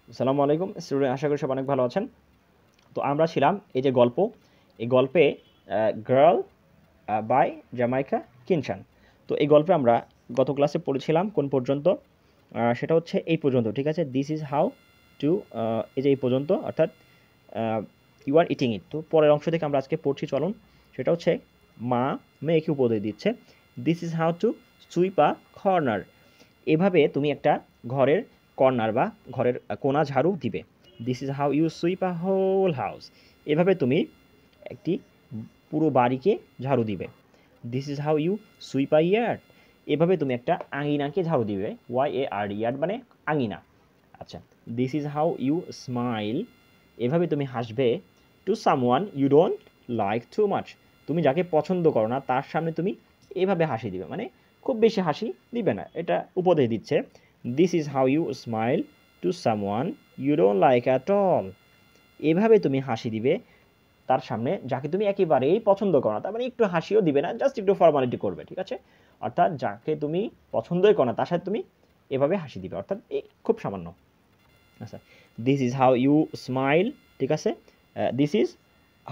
আসসালামু আলাইকুম স্টুডেন্ট, আশা করি সব অনেক ভালো আছেন। তো আমরা ছিলাম এই যে গল্প, এই গল্পে গার্ল বাই জামাইকা কিনশান। তো এই গল্পে আমরা গত ক্লাসে পড়েছিলাম কোন পর্যন্ত? সেটা হচ্ছে এই পর্যন্ত, ঠিক আছে। দিস ইজ হাউ টু, এই যে এই পর্যন্ত, অর্থাৎ ইউ আর ইটিং ইট। তো পরের অংশ থেকে আমরা আজকে পড়ছি, চলুন। সেটা হচ্ছে মা মেয়েকে উপদেশ দিচ্ছে। This is how two sweep a corner. এভাবে তুমি একটা ঘরের কর্নার বা ঘরের কোণা ঝাড়ু দিবে। This is how you sweep a whole house. এভাবে তুমি একটি পুরো বাড়িকে ঝাড়ু দিবে। This is how you sweep a yard. এভাবে তুমি একটা আঙিনাকে ঝাড়ু দিবে। ওয়াই এ আর ইয়ার্ড মানে আঙিনা। আচ্ছা, this is how you smile. এভাবে তুমি হাসবে to someone you don't like too much. তুমি যাকে পছন্দ করো না তার সামনে তুমি এভাবে হাসি দিবে, মানে খুব বেশি হাসি দিবে না, এটা উপদেশ দিচ্ছে। This is how you smile to someone you don't like at all. এভাবে তুমি হাসি দিবে তার সামনে যাকে তুমি একেবারেই পছন্দ করো না, তার মানে একটু হাসিও দিবে না, জাস্ট একটু ফর্মালিটি করবে, ঠিক আছে। অর্থাৎ যাকে তুমি পছন্দই করো না তার সাথে তুমি এভাবে হাসি দিবে, অর্থাৎ এই খুব সামান্য। আচ্ছা, this is how you smile, ঠিক আছে। This is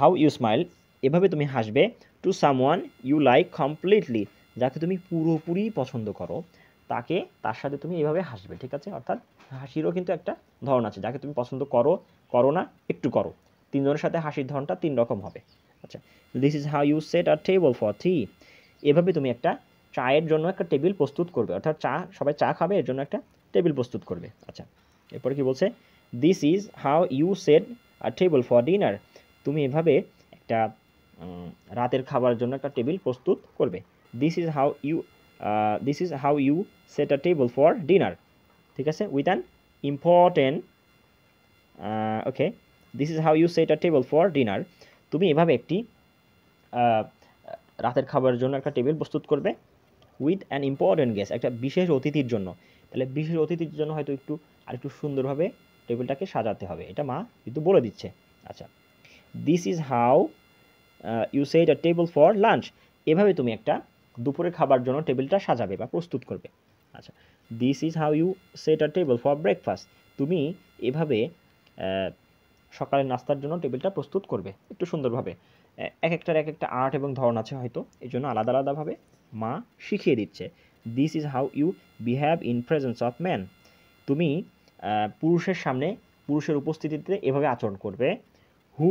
how you smile. এভাবে তুমি হাসবে to someone you like completely. যাকে তুমি পুরোপুরি পছন্দ করো তাকে, তার সাথে তুমি এভাবে হাসবে, ঠিক আছে। অর্থাৎ হাসিরও কিন্তু একটা ধরন আছে, যাকে তুমি পছন্দ করো, করো না, একটু করো, তিনজনের সাথে হাসির ধরনটা তিন রকম হবে। আচ্ছা, this is how you set a table for tea. এভাবে তুমি একটা চায়ের জন্য একটা টেবিল প্রস্তুত করবে, অর্থাৎ চা, সবাই চা খাবে, এর জন্য একটা টেবিল প্রস্তুত করবে। আচ্ছা, এরপরে কি বলছে? This is how you set a table for dinner. তুমি এভাবে একটা রাতের খাবারের জন্য একটা টেবিল প্রস্তুত করবে। This is how you, this is how you set a table for dinner, ঠিক আছে, with an important, okay. This is how you set a table for dinner. তুমি এভাবে একটি আহ, রাতের খাবারের জন্য একটা টেবিল প্রস্তুত করবে উইথ অ্যান ইম্পর্টেন্ট গেস্ট, একটা বিশেষ অতিথির জন্য। তাহলে বিশেষ অতিথির জন্য হয়তো একটু আরেকটু সুন্দরভাবে টেবিলটাকে সাজাতে হবে, এটা মা কিন্তু বলে দিচ্ছে। আচ্ছা, this is how you set a table for lunch. এভাবে তুমি একটা দুপুরের খাবার জন্য টেবিলটা সাজাবে বা প্রস্তুত করবে। আচ্ছা, this is how you set a table for breakfast. তুমি এভাবে সকালের নাস্তার জন্য টেবিলটা প্রস্তুত করবে একটু সুন্দরভাবে। এক একটার এক একটা আর্ট এবং ধরন আছে হয়তো, এই জন্য আলাদা আলাদাভাবে মা শিখিয়ে দিচ্ছে। This is how you behave in presence of man. তুমি পুরুষের সামনে, পুরুষের উপস্থিতিতে এভাবে আচরণ করবে। Who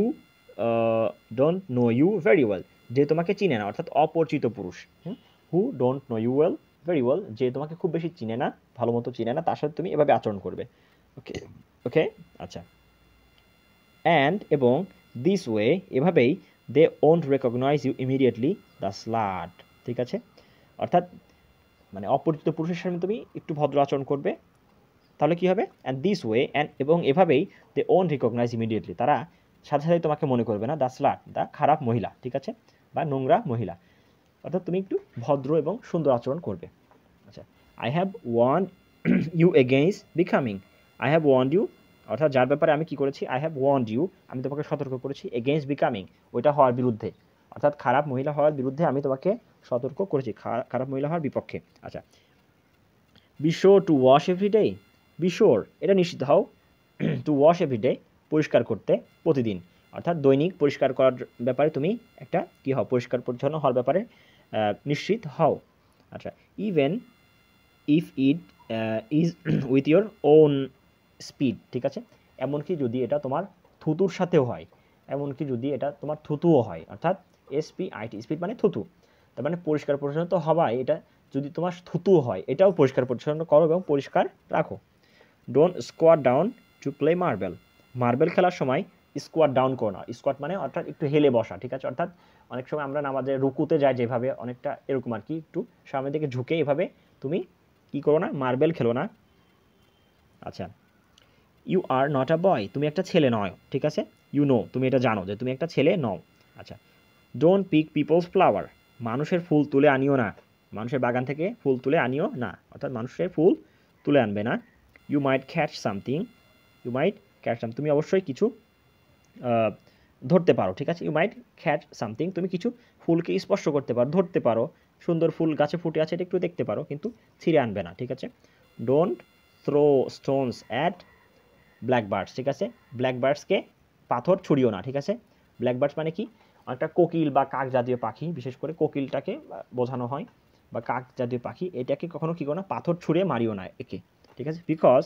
don't know you very well. যে তোমাকে চিনে না, অর্থাৎ অপরিচিত পুরুষ। Who don't know you well very well, যে তোমাকে খুব বেশি চিনে না, ভালো মতো চিনে না, তার সাথে তুমি এভাবে আচরণ করবে। ওকে, ওকে। আচ্ছা, অ্যান্ড এবং দিস ওয়ে, এভাবেই they won't recognise you immediately the slut, ঠিক আছে। অর্থাৎ মানে অপরিচিত পুরুষের সামনে তুমি একটু ভদ্র আচরণ করবে, তাহলে কী হবে? অ্যান্ড দিস ওয়ে, অ্যান্ড এবং এভাবেই দে ওন্ট রিকগনাইজ ইমিডিয়েটলি, তারা সাথে সাথে তোমাকে মনে করবে না দ্য স্লাট, দ্য খারাপ মহিলা, ঠিক আছে, বা নোংরা মহিলা। অর্থাৎ তুমি একটু ভদ্র এবং সুন্দর আচরণ করবে। আচ্ছা, I have warned you against becoming. I have warned you, অর্থাৎ যার ব্যাপারে আমি কি করেছি, আই হ্যাভ ওয়ার্নড ইউ, আমি তোমাকে সতর্ক করেছি, এগেইনস্ট বিকামিং, ওইটা হওয়ার বিরুদ্ধে, অর্থাৎ খারাপ মহিলা হওয়ার বিরুদ্ধে আমি তোমাকে সতর্ক করেছি, খারাপ মহিলা হওয়ার বিপক্ষে। আচ্ছা, be sure to wash every day. Be sure, এটা নিশ্চিত হও, টু ওয়াশ এভরি ডে, পরিষ্কার করতে প্রতিদিন, অর্থাৎ দৈনিক পরিষ্কার করার ব্যাপারে তুমি একটা কী হও, পরিষ্কার পরিচ্ছন্ন হওয়ার ব্যাপারে নিশ্চিত হও। আচ্ছা, even if it is with your own speed, ঠিক আছে, এমনকি যদি এটা তোমার থুতুর সাথেও হয়, এমনকি যদি এটা তোমার থুতুও হয়, অর্থাৎ SPIT, স্পিড মানে থুতু, তার মানে পরিষ্কার পরিচ্ছন্ন তো হবাই, এটা যদি তোমার থুতুও হয় এটাও পরিষ্কার পরিচ্ছন্ন করো এবং পরিষ্কার রাখো। Don't squat down to play marble. Marble খেলার সময় স্কোয়াট ডাউন করো না। স্কোয়াট মানে অর্থাৎ একটু হেলে বসা, ঠিক আছে, অর্থাৎ অনেক সময় আমরা নামাজে রুকুতে যাই যেভাবে, অনেকটা এরকম আর কি, একটু সামনের দিকে ঝুঁকে এভাবে তুমি কি করো না, মার্বেল খেলো না। আচ্ছা, ইউ আর নট আ বয়, তুমি একটা ছেলে নয়, ঠিক আছে, ইউ নো, তুমি এটা জানো যে তুমি একটা ছেলে নও। আচ্ছা, ডোন্ট পিক পিপলস ফ্লাওয়ার, মানুষের ফুল তুলে আনিও না, মানুষের বাগান থেকে ফুল তুলে আনিও না, অর্থাৎ মানুষের ফুল তুলে আনবে না। You might catch something, you might catch some, তুমি অবশ্যই কিছু ধরতে পারো, ঠিক আছে, ইউ মাইট ক্যাচ সামথিং, তুমি কিছু ফুলকে স্পর্শ করতে পারো, ধরতে পারো, সুন্দর ফুল গাছে ফুটে আছে এটা একটু দেখতে পারো, কিন্তু ছিঁড়ে আনবে না, ঠিক আছে। Don't throw stones at black birds, ঠিক আছে? ব্ল্যাক বার্ডসকে পাথর ছুড়িও না, ঠিক আছে? ব্ল্যাক বার্ডস মানে কি? একটা কোকিল বা কাক জাতীয় পাখি, বিশেষ করে কোকিলটাকে বোঝানো হয়, বা কাক জাতীয় পাখি, এটাকে কখনো কী করো না, পাথর ছুঁড়ে মারিও না একে, ঠিক আছে? বিকজ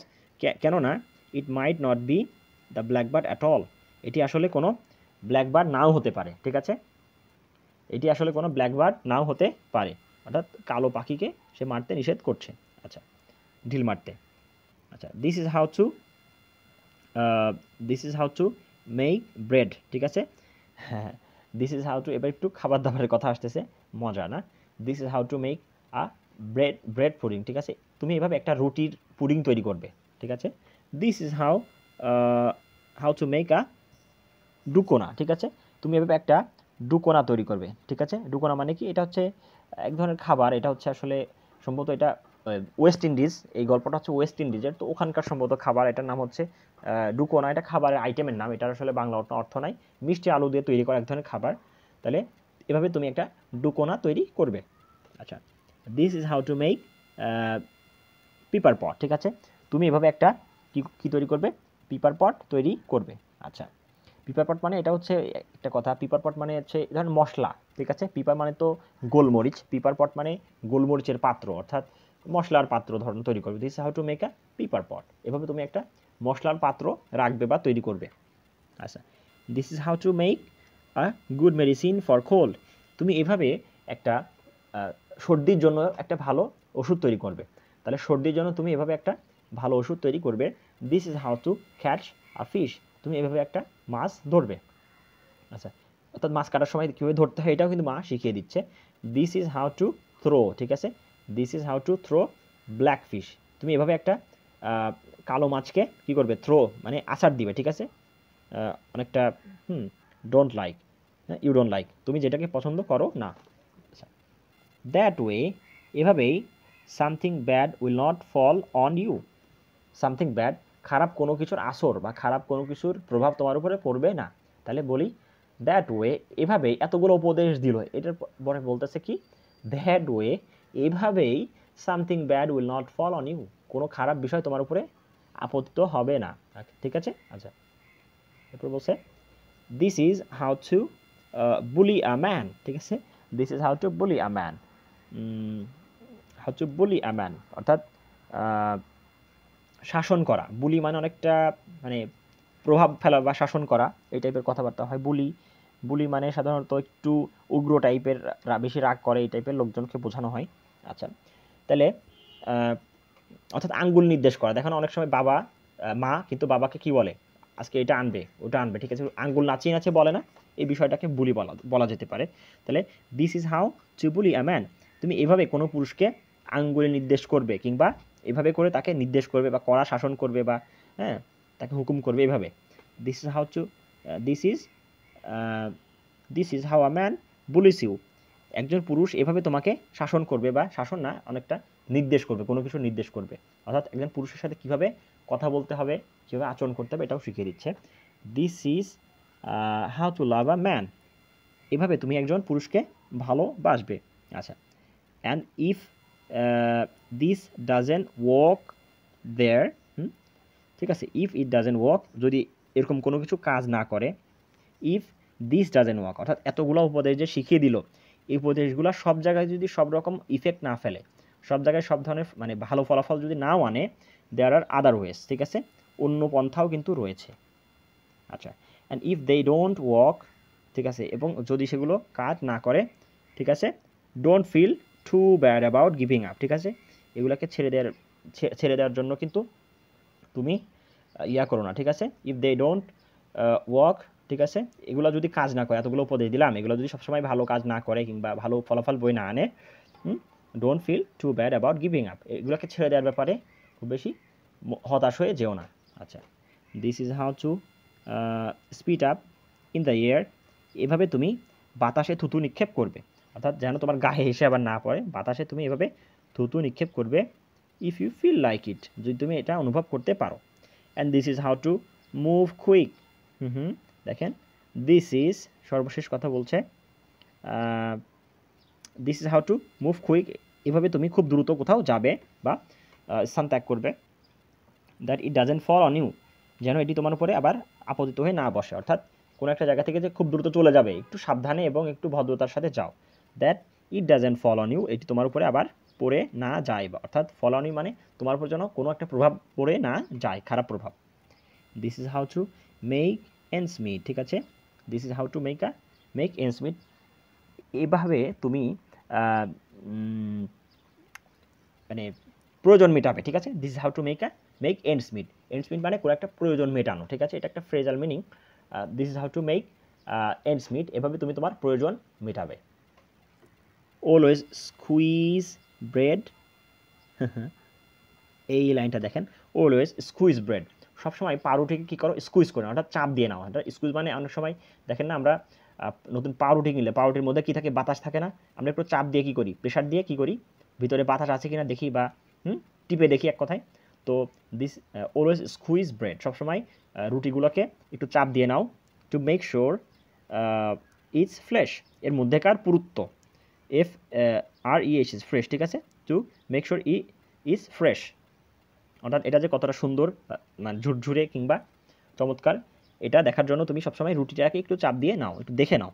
কেননা it might not be the black bird at all, এটি আসলে কোনো ব্ল্যাক বার্ড নাও হতে পারে, ঠিক আছে? এটি আসলে কোনো ব্ল্যাক বার্ড নাও হতে পারে, অর্থাৎ কালো পাখিকে সে মারতে নিষেধ করছে, আচ্ছা, ঢিল মারতে। আচ্ছা, this is how to make bread, ঠিক আছে? হ্যাঁ, দিস ইজ হাউ টু, এবার একটু খাবার দাবারের কথা আসতেছে, মজা না? This is how to make a bread pudding, ঠিক আছে? তুমি এভাবে একটা রুটির পুডিং তৈরি করবে, ঠিক আছে? This is how to make a ডুকোনা, ঠিক আছে? তুমি এভাবে একটা ডুকোনা তৈরি করবে, ঠিক আছে? ডুকোনা মানে কি? এটা হচ্ছে এক ধরনের খাবার, এটা হচ্ছে আসলে সম্ভবত এটা ওয়েস্ট ইন্ডিজ, এই গল্পটা হচ্ছে ওয়েস্ট ইন্ডিজের, তো ওখানকার সম্ভবত খাবার, এটার নাম হচ্ছে ডুকোনা, এটা খাবারের আইটেমের নাম, এটার আসলে বাংলা অর্থ নাই, মিষ্টি আলু দিয়ে তৈরি করা এক ধরনের খাবার। তাহলে এভাবে তুমি একটা ডুকোনা তৈরি করবে। আচ্ছা, this is how to make pepper pot, ঠিক আছে? তুমি এভাবে একটা কি তৈরি করবে? পিপার পট তৈরি করবে। আচ্ছা, পিপার পট মানে এটা হচ্ছে একটা কথা, পিপার পট মানে হচ্ছে ধরেন মশলা, ঠিক আছে? পিপার মানে তো গোলমরিচ, পিপার পট মানে গোলমরিচের পাত্র, অর্থাৎ মশলার পাত্র ধরন তৈরি করবে। This how to make a pepper pot, এভাবে তুমি একটা মশলার পাত্র রাখবে বা তৈরি করবে। আচ্ছা, this is how to make a good medicine for cold, তুমি এভাবে একটা সর্দির জন্য একটা ভালো ওষুধ তৈরি করবে। তাহলে সর্দির জন্য তুমি এভাবে একটা ভালো ওষুধ তৈরি করবে। This is how to catch a fish, তুমি এভাবে একটা মাছ ধরবে। আচ্ছা, অর্থাৎ মাছ কাটার সময় কীভাবে ধরতে হয় এটাও কিন্তু মা শিখিয়ে দিচ্ছে। This is how to throw, ঠিক আছে? This is how to throw black fish, তুমি এভাবে একটা কালো মাছকে কী করবে? থ্রো মানে আছাড় দিবে, ঠিক আছে? অনেকটা don't like, you don't like, তুমি যেটাকে পছন্দ করো না। আচ্ছা, দ্যাট ওয়ে, এভাবেই something bad will not fall on you, something bad, খারাপ কোনো কিছুর আসর বা খারাপ কোনো কিছুর প্রভাব তোমার উপরে পড়বে না। তাহলে বলি দ্যাট ওয়ে, এভাবেই, এতগুলো উপদেশ দিল, এটার পরে বলতেছে কি? দ্যাট ওয়ে, এভাবেই something bad will not fall on you, কোনো খারাপ বিষয় তোমার উপরে আপতিত হবে না, ঠিক আছে? আচ্ছা, এরপর বলছে this is how two bully a man, ঠিক আছে? This is how two bully a man, how to bully a man, অর্থাৎ শাসন করা। বুলি মানে অনেকটা মানে প্রভাব ফেলা বা শাসন করা, এই টাইপের কথাবার্তা হয়। বুলি মানে সাধারণত একটু উগ্র টাইপের, বেশি রাগ করে এই টাইপের লোকজনকে বোঝানো হয়। আচ্ছা, তাহলে অর্থাৎ আঙ্গুল নির্দেশ করা, দেখেন অনেক সময় বাবা মা কিন্তু বাবাকে কি বলে? আজকে এটা আনবে, ওটা আনবে, ঠিক আছে? আঙ্গুল নাচিয়ে নাচিয়ে বলে না, এই বিষয়টাকে বুলি বলা যেতে পারে। তাহলে this is how two bully a man, তুমি এভাবে কোনো পুরুষকে আঙ্গুলে নির্দেশ করবে, কিংবা এভাবে করে তাকে নির্দেশ করবে বা কড়া শাসন করবে, বা হ্যাঁ তাকে হুকুম করবে এভাবে। This is how to this is this is how a man bullies you, একজন পুরুষ এভাবে তোমাকে শাসন করবে, বা শাসন না, অনেকটা নির্দেশ করবে, কোনো কিছু নির্দেশ করবে, অর্থাৎ একজন পুরুষের সাথে কীভাবে কথা বলতে হবে, কীভাবে আচরণ করতে হবে, এটাও শিখিয়ে দিচ্ছে। This is how to love a man, এভাবে তুমি একজন পুরুষকে ভালোবাসবে। আচ্ছা, and if this doesn't work there, ঠিক আছে? ইফ ইট ডাজেন্ট ওয়ার্ক, যদি এরকম কোনো কিছু কাজ না করে, ইফ দিস ডাজেন্ট ওয়ার্ক, অর্থাৎ এতগুলো উপদেশ যে শিখিয়ে দিল, এই উপদেশগুলো সব জায়গায় যদি সব রকম ইফেক্ট না ফেলে, সব জায়গায় সব ধরনের মানে ভালো ফলাফল যদি নাও আনে, দেয়ার আর আদার ওয়েজ, ঠিক আছে? অন্য পন্থাও কিন্তু রয়েছে। আচ্ছা, and if they don't work, ঠিক আছে? এবং যদি সেগুলো কাজ না করে, ঠিক আছে? Don't feel too bad about giving up, ঠিক আছে? এগুলোকে ছেড়ে দেওয়ার জন্য কিন্তু তুমি ইয়া করো না, ঠিক আছে? ইফ দে ডোন্ট ওয়ার্ক, ঠিক আছে? এগুলো যদি কাজ না করে, এতগুলো উপদেশ দিলাম, এগুলো যদি সবসময় ভালো কাজ না করে কিংবা ভালো ফলাফল বই না আনে, don't feel too bad about giving up, এগুলোকে ছেড়ে দেওয়ার ব্যাপারে খুব বেশি হতাশ হয়ে যেও না। আচ্ছা, this is how two speed up in the air, এভাবে তুমি বাতাসে থুতু নিক্ষেপ করবে, অর্থাৎ যেন তোমার গায়ে এসে আবার না পড়ে, বাতাসে তুমি এভাবে থুতু নিক্ষেপ করবে। If you feel like it, যদি তুমি এটা অনুভব করতে পারো। And this is how to move quick, দেখেন দিস ইজ সর্বশেষ কথা বলছে, this is how to move quick, এভাবে তুমি খুব দ্রুত কোথাও যাবে বা স্থান ত্যাগ করবে। That it doesn't fall on you, যেন এটি তোমার উপরে আবার আপতিত হয়ে না বসে, অর্থাৎ কোনো একটা জায়গা থেকে যে খুব দ্রুত চলে যাবে, একটু সাবধানে এবং একটু ভদ্রতার সাথে যাও। That it doesn't fall on you, এটি তোমার উপরে আবার পড়ে না যায়, বা অর্থাৎ ফল অন ইউ মানে তোমার উপর যেন কোনো একটা প্রভাব পড়ে না যায়, খারাপ প্রভাব। This is how to make ends meet, ঠিক আছে, this is how to make ends meet. এইভাবে তুমি মানে প্রয়োজন মেটাবে, ঠিক আছে। This is how to make ends meet, ends meet মানে কোনো একটা প্রয়োজন মেটানো, ঠিক আছে, এটা একটা phrasal meaning. This is how to make ends meet, এভাবে তুমি তোমার প্রয়োজন মেটাবে। অলওয়েজ স্কুইজ ব্রেড, এই লাইনটা দেখেন, অলওয়েজ স্কুইজ ব্রেড, সবসময় পাউরুটিকে কী করো, স্কুইজ করে, অর্থাৎ চাপ দিয়ে নাও। অর্থাৎ স্কুইজ মানে অনেক সময় দেখেন না, আমরা নতুন পাউরুটি কিনলে পাউরুটির মধ্যে কী থাকে, বাতাস থাকে না, আমরা একটু চাপ দিয়ে কী করি, প্রেশার দিয়ে কী করি, ভিতরে বাতাস আছে কিনা দেখি, বা টিপে দেখি এক কথায়। তো দিস অলওয়েজ স্কুইজ ব্রেড, সবসময় রুটিগুলোকে একটু চাপ দিয়ে নাও, to make sure it's fresh, এর মধ্যেকার পুরুত্ব, FRESH ফ্রেশ, ঠিক আছে, to make sure is fresh, অর্থাৎ এটা যে কতটা সুন্দর, মানে ঝুরঝুরে কিংবা চমৎকার, এটা দেখার জন্য তুমি সবসময় রুটিটাকে একটু চাপ দিয়ে নাও, একটু দেখে নাও।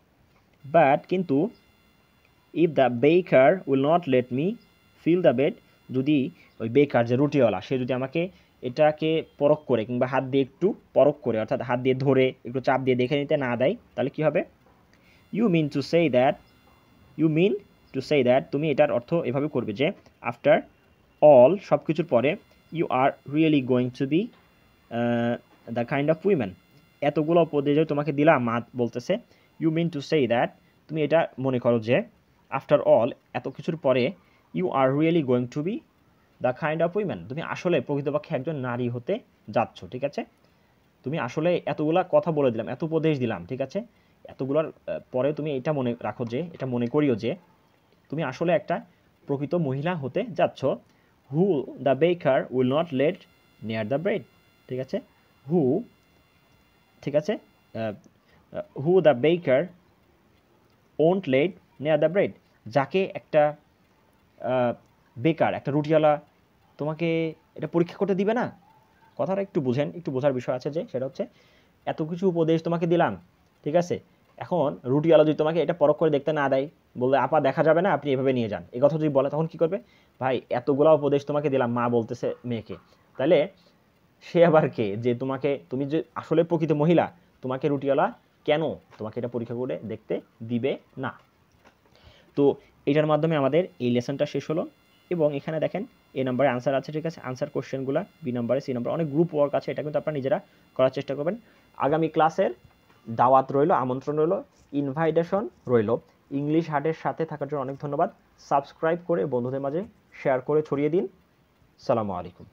বাট কিন্তু if the baker will not let me feel the bed, যদি ওই বেকার যে রুটিওয়ালা, সে যদি আমাকে এটাকে পরখ করে কিংবা হাত দিয়ে একটু পরখ করে, অর্থাৎ হাত দিয়ে ধরে একটু চাপ দিয়ে দেখে নিতে না দেয়, তাহলে কী হবে, you mean to say that, তুমি এটার অর্থ এভাবে করবে যে আফটার অল, সব কিছুর পরে, you are really going to be the kind of women, এতগুলো উপদেশ তোমাকে দিলাম, মা বলতেছে, you mean to say that, তুমি এটা মনে করো যে আফটার অল, এত কিছুর পরে, you are really going to be the kind of women, তুমি আসলে প্রকৃতপক্ষে একজন নারী হতে যাচ্ছ, ঠিক আছে, তুমি আসলে এতগুলা কথা বলে দিলাম, এত উপদেশ দিলাম, ঠিক আছে, এতগুলোর পরে তুমি এটা মনে রাখো যে, এটা মনে করিও যে তুমি আসলে একটা প্রকৃত মহিলা হতে যাচ্ছ। Who the baker will not late near the bread, ঠিক আছে, হু, ঠিক আছে, হু দ্য বেকার won't late near the bread, যাকে একটা বেকার, একটা রুটিওয়ালা তোমাকে এটা পরীক্ষা করতে দিবে না, কথাটা একটু বুঝেন, একটু বোঝার বিষয় আছে, যে সেটা হচ্ছে এত কিছু উপদেশ তোমাকে দিলাম, ঠিক আছে, এখন রুটিওয়ালা যদি তোমাকে এটা পরখ করে দেখতে না দেয়, বললে আপা দেখা যাবে না, আপনি এভাবে নিয়ে যান, এই কথা যদি বলে, তখন কি করবে, ভাই এতগুলা উপদেশ তোমাকে দিলাম, মা বলতেছে মেয়েকে, তাহলে সে আবার কে, যে তোমাকে, তুমি যে আসলে প্রকৃত মহিলা, তোমাকে রুটিওয়ালা কেন তোমাকে এটা পরীক্ষা করে দেখতে দিবে না। তো এটার মাধ্যমে আমাদের এই লেসনটা শেষ হলো, এবং এখানে দেখেন এ নাম্বারে আনসার আছে, ঠিক আছে, আনসার কোশ্চেনগুলো বি নাম্বারে, সি নাম্বার, অনেক গ্রুপ ওয়ার্ক আছে, এটা কিন্তু আপনারা নিজেরা করার চেষ্টা করবেন। আগামী ক্লাসের দাওয়াত রইল, আমন্ত্রণ রইল, ইনভাইটেশন রইল। ইংলিশ হার্টের সাথে থাকার জন্য অনেক ধন্যবাদ। সাবস্ক্রাইব করে বন্ধুদের মাঝে শেয়ার করে ছড়িয়ে দিন। সালামু আলাইকুম।